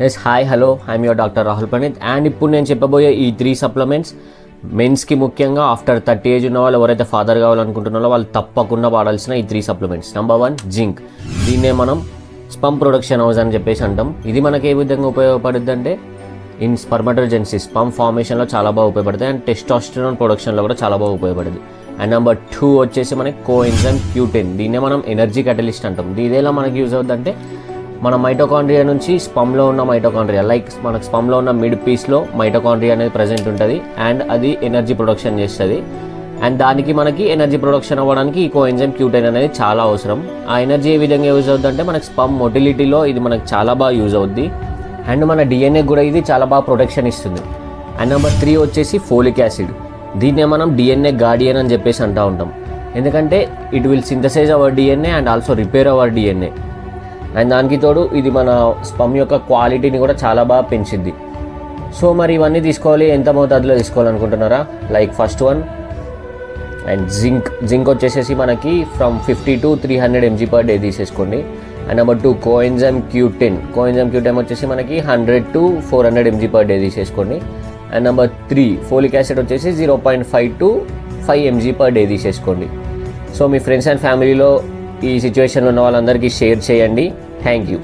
Yes hi hello I'm your doctor Rahul Pandit. And ఇప్పుడు నేను చెప్పబోయే ఈ 3 సప్లిమెంట్స్ మెన్స్కి ముఖ్యంగా ఆఫ్టర్ 30 ఏజ్ ఉన్న వాళ్ళు ఎవరైతే ఫాదర్ కావాలనుకుంటున్నారో వాళ్ళు తప్పకుండా వాడాల్సిన ఈ 3 సప్లిమెంట్స్. Number 1 zinc. దీన్నే మనం స్పమ్ ప్రొడక్షన్ హౌస్ అని చెప్పేసి అంటాం. ఇది మనకి ఏ విధంగా ఉపయోగపడుద్ది అంటే ఇన్ స్పర్మటోజెన్సిస్ స్పమ్ ఫార్మేషన్లో చాలా బాగా ఉపయోగపడుతుంది అండ్ టెస్టోస్టెరాన్ ప్రొడక్షన్లో కూడా చాలా బాగా ఉపయోగపడుతుంది. అండ్ నెంబర్ 2 వచ్చేసి మనకి కోఎంజైమ్ Q10. దీన్నే మనం ఎనర్జీ క్యాటలిస్ట్ అంటాం. ఇదేలా మనకి యూజ్ అవుతుంది అంటే మన మైటోకాండ్రియా నుంచి స్పమ్లో ఉన్న మైటోకాండ్రియా లైక్ మనకు స్పమ్లో ఉన్న మిడ్ పీస్లో మైటోకాండ్రియా అనేది ప్రజెంట్ ఉంటుంది అండ్ అది ఎనర్జీ ప్రొడక్షన్ చేస్తుంది. అండ్ దానికి మనకి ఎనర్జీ ప్రొడక్షన్ అవ్వడానికి ఈ కోఎంజైమ్ Q10 అనేది చాలా అవసరం. ఆ ఎనర్జీ ఏ విధంగా యూజ్ అవుతుంది అంటే మనకి స్పమ్ మొటిలిటీలో ఇది మనకు చాలా బాగా యూజ్ అవుద్ది అండ్ మన DNA కూడా ఇది చాలా బాగా ప్రొటెక్షన్ ఇస్తుంది. అండ్ నెంబర్ 3 వచ్చేసి ఫోలిక్ యాసిడ్. దీన్నే మనం DNA గార్డియన్ అని చెప్పేసి అంటూ ఉంటాం. ఎందుకంటే it will synthesize our DNA and also repair our DNA. And దానికి తోడు ఇది మన స్పమ్ యొక్క క్వాలిటీని కూడా చాలా బాగా పెంచింది. సో మరి ఇవన్నీ తీసుకోవాలి, ఎంత మోతాదులో తీసుకోవాలనుకుంటున్నారా? Like first one and zinc వచ్చేసేసి మనకి from 50 to 300 mg per day తీసేసుకోండి. అండ్ నెంబర్ 2 కోఎంజైమ్ Q10 వచ్చేసి మనకి 100 to 400 mg per day తీసేసుకోండి. అండ్ నెంబర్ 3 ఫోలిక్ యాసిడ్ వచ్చేసి 0.5 to 5 mg per day తీసేసుకోండి. సో మీ ఫ్రెండ్స్ అండ్ ఫ్యామిలీలో ఈ సిచ్యువేషన్లో ఉన్న వాళ్ళందరికీ షేర్ చేయండి. Thank you.